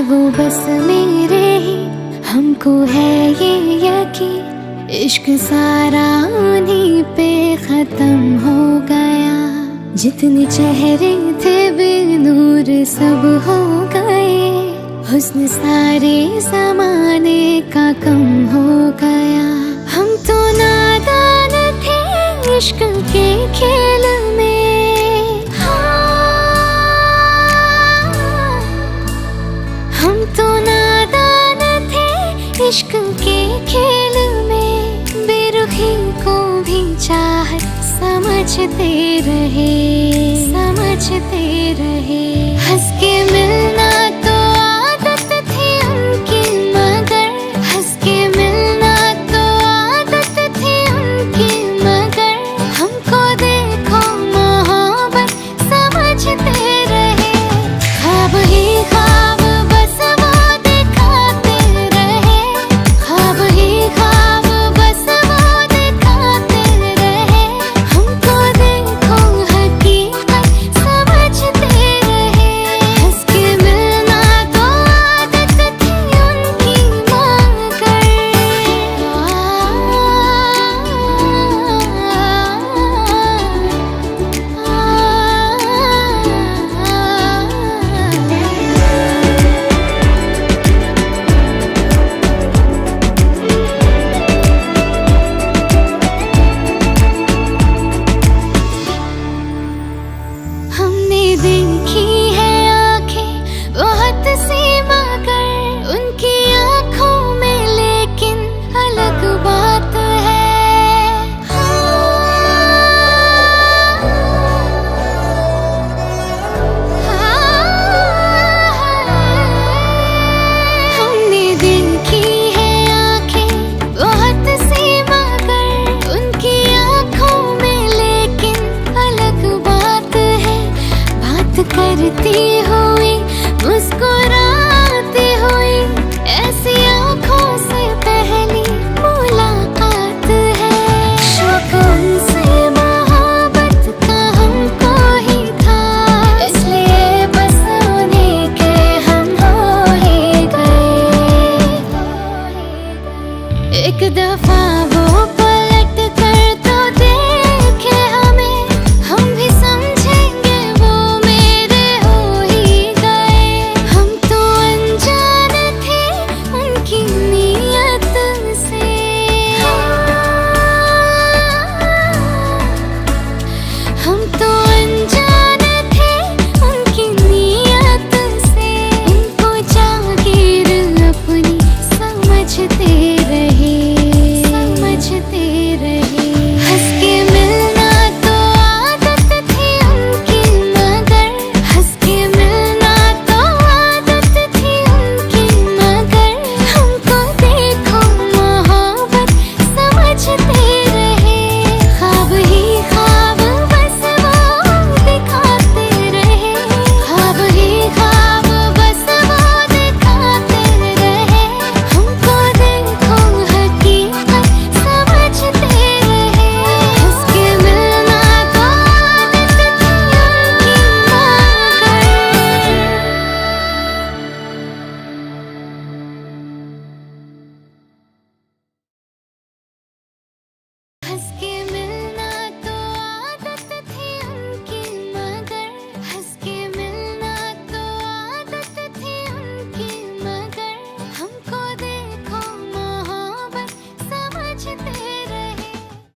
वो बस मेरे ही, हमको है ये यकीन, इश्क सारा उन्हीं पे खत्म हो गया। जितने चेहरे थे बेनूर सब हो गए, हुस्न सारे ज़माने का कम हो गया। हम तो नादान थे इश्क के खेल में, हम तो नादान थे इश्क के खेल में। बेरुखी को भी चाहत समझते रहे, समझते रहे। हंस के मिलना तो आदत थी उनकी, मगर हंस के मिलना तो आदत थी उनकी, मगर हमको देखो मोहब्बत समझते रहे। ख्वाब ही ख्वाब बस वो दिखाते रहे, ख्वाब ही ख्वाब बस वो दिखाते रहे। हमको देखो हकीकत समझते रहे। हंस के मिलना तो आदत थी उनकी, हमने देखी है आंखें बहुत सी, मगर उनकी आंखों में लेकिन अलग बात है। हमने देखी है आंखें बहुत सी, मगर उनकी आंखों में लेकिन अलग बात है। बात करती